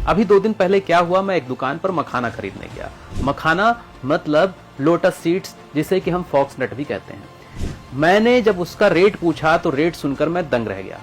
अभी 2 दिन पहले क्या हुआ, मैं एक दुकान पर मखाना खरीदने गया। मखाना मतलब लोटस सीड्स, जिसे कि हम फॉक्सनट भी कहते हैं। मैंने जब उसका रेट पूछा तो रेट सुनकर मैं दंग रह गया,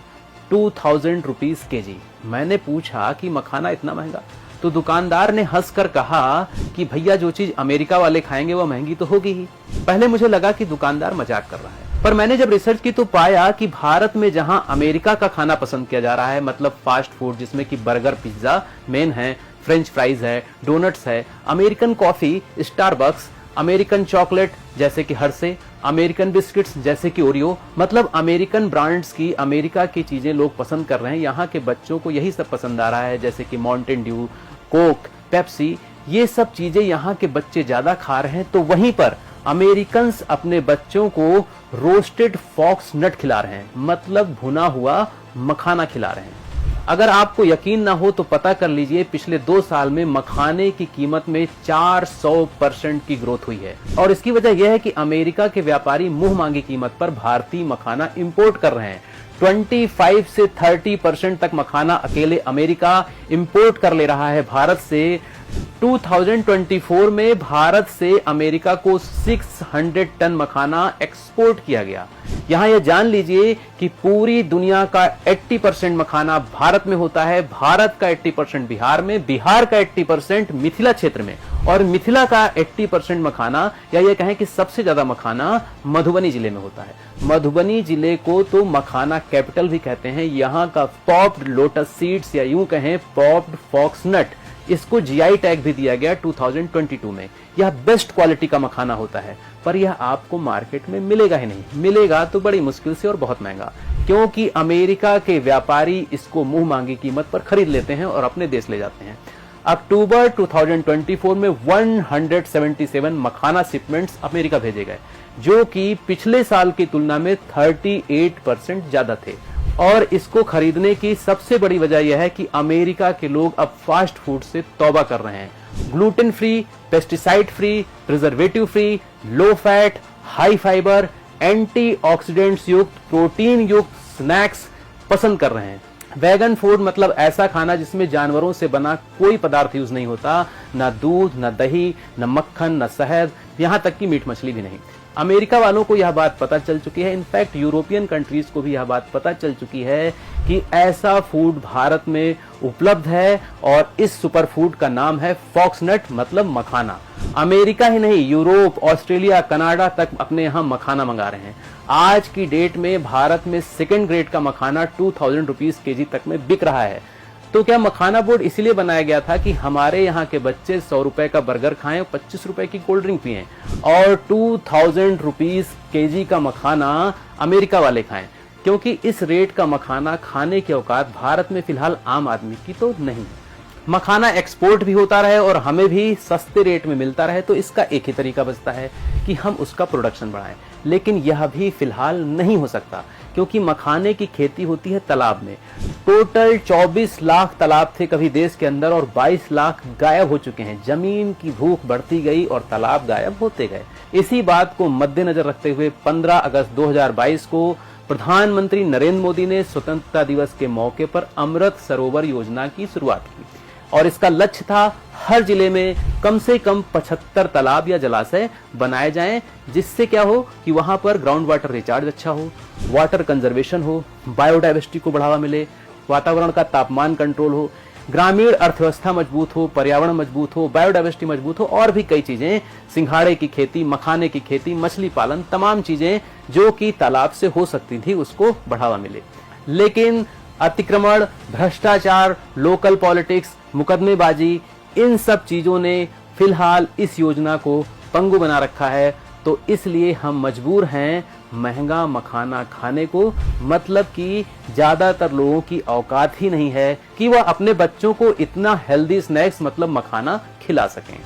2000 रुपीज केजी। मैंने पूछा कि मखाना इतना महंगा, तो दुकानदार ने हंसकर कहा कि भैया जो चीज अमेरिका वाले खाएंगे वो महंगी तो होगी ही। पहले मुझे लगा कि दुकानदार मजाक कर रहा है, पर मैंने जब रिसर्च की तो पाया कि भारत में जहां अमेरिका का खाना पसंद किया जा रहा है, मतलब फास्ट फूड जिसमें कि बर्गर पिज्जा मेन है, फ्रेंच फ्राइज है, डोनट्स है, American coffee, Starbucks, American chocolate जैसे कि हर्षे, अमेरिकन बिस्किट्स जैसे कि ओरियो, मतलब अमेरिकन ब्रांड्स की, अमेरिका की चीजें लोग पसंद कर रहे हैं। यहाँ के बच्चों को यही सब पसंद आ रहा है, जैसे कि माउंटेन ड्यू, कोक, पेप्सी, ये सब चीजें यहाँ के बच्चे ज्यादा खा रहे हैं। तो वहीं पर अमेरिकन्स अपने बच्चों को रोस्टेड फॉक्स नट खिला रहे हैं, मतलब भुना हुआ मखाना खिला रहे हैं। अगर आपको यकीन ना हो तो पता कर लीजिए, पिछले 2 साल में मखाने की कीमत में 400% की ग्रोथ हुई है। और इसकी वजह यह है कि अमेरिका के व्यापारी मुंह मांगी कीमत पर भारतीय मखाना इंपोर्ट कर रहे हैं। 25 से 30% तक मखाना अकेले अमेरिका इंपोर्ट कर ले रहा है भारत से। 2024 में भारत से अमेरिका को 600 टन मखाना एक्सपोर्ट किया गया। यहां यह जान लीजिए कि पूरी दुनिया का 80% मखाना भारत में होता है, भारत का 80% बिहार में, बिहार का 80% मिथिला क्षेत्र में, और मिथिला का 80% मखाना, या ये कहें कि सबसे ज्यादा मखाना मधुबनी जिले में होता है। मधुबनी जिले को तो मखाना कैपिटल भी कहते हैं। यहाँ का पॉप्ड लोटस सीड्स, या यूं कहें पॉप्ड फॉक्सनट, इसको जीआई टैग भी दिया गया 2022 में। यह बेस्ट क्वालिटी का मखाना होता है, पर यह आपको मार्केट में मिलेगा ही नहीं, मिलेगा तो बड़ी मुश्किल से और बहुत महंगा, क्योंकि अमेरिका के व्यापारी इसको मुंह मांगी कीमत पर खरीद लेते हैं और अपने देश ले जाते हैं। अक्टूबर 2024 में 177 मखाना शिपमेंट्स अमेरिका भेजे गए, जो कि पिछले साल की तुलना में 38% ज्यादा थे। और इसको खरीदने की सबसे बड़ी वजह यह है कि अमेरिका के लोग अब फास्ट फूड से तौबा कर रहे हैं। Gluten free, pesticide free, preservative free, low fat, high fibre, antioxidants युक्त, प्रोटीन युक्त स्नैक्स पसंद कर रहे हैं। वेगन फूड मतलब ऐसा खाना जिसमें जानवरों से बना कोई पदार्थ यूज नहीं होता, ना दूध, ना दही, ना मक्खन, ना शहद, यहां तक कि मीट मछली भी नहीं। अमेरिका वालों को यह बात पता चल चुकी है, इनफैक्ट यूरोपियन कंट्रीज को भी यह बात पता चल चुकी है कि ऐसा फूड भारत में उपलब्ध है, और इस सुपर फूड का नाम है फॉक्सनट, मतलब मखाना। अमेरिका ही नहीं, यूरोप, ऑस्ट्रेलिया, कनाडा तक अपने यहां मखाना मंगा रहे हैं। आज की डेट में भारत में सेकेंड ग्रेड का मखाना 2000 रुपीज केजी तक में बिक रहा है। तो क्या मखाना बोर्ड इसीलिए बनाया गया था कि हमारे यहाँ के बच्चे 100 रुपए का बर्गर खाएं, 25 रुपए की कोल्ड ड्रिंक पिएं, और 2000 रुपीज केजी का मखाना अमेरिका वाले खाएं, क्योंकि इस रेट का मखाना खाने की औकात भारत में फिलहाल आम आदमी की तो नहीं। मखाना एक्सपोर्ट भी होता रहे और हमें भी सस्ते रेट में मिलता रहे, तो इसका एक ही तरीका बचता है कि हम उसका प्रोडक्शन बढ़ाएं। लेकिन यह भी फिलहाल नहीं हो सकता, क्योंकि मखाने की खेती होती है तालाब में। टोटल 24 लाख तालाब थे कभी देश के अंदर, और 22 लाख गायब हो चुके हैं। जमीन की भूख बढ़ती गई और तालाब गायब होते गए। इसी बात को मद्देनजर रखते हुए 15 अगस्त 2022 को प्रधानमंत्री नरेंद्र मोदी ने स्वतंत्रता दिवस के मौके पर अमृत सरोवर योजना की शुरुआत की, और इसका लक्ष्य था हर जिले में कम से कम 75 तालाब या जलाशय बनाए जाएं, जिससे क्या हो कि वहां पर ग्राउंड वाटर रिचार्ज अच्छा हो, वाटर कंजर्वेशन हो, बायोडाइवर्सिटी को बढ़ावा मिले, वातावरण का तापमान कंट्रोल हो, ग्रामीण अर्थव्यवस्था मजबूत हो, पर्यावरण मजबूत हो, बायोडाइवर्सिटी मजबूत हो, और भी कई चीजें, सिंघाड़े की खेती, मखाने की खेती, मछली पालन, तमाम चीजें जो कि तालाब से हो सकती थी, उसको बढ़ावा मिले। लेकिन अतिक्रमण, भ्रष्टाचार, लोकल पॉलिटिक्स, मुकदमेबाजी, इन सब चीजों ने फिलहाल इस योजना को पंगु बना रखा है। तो इसलिए हम मजबूर हैं महंगा मखाना खाने को, मतलब कि ज्यादातर लोगों की औकात ही नहीं है कि वह अपने बच्चों को इतना हेल्दी स्नैक्स मतलब मखाना खिला सकें।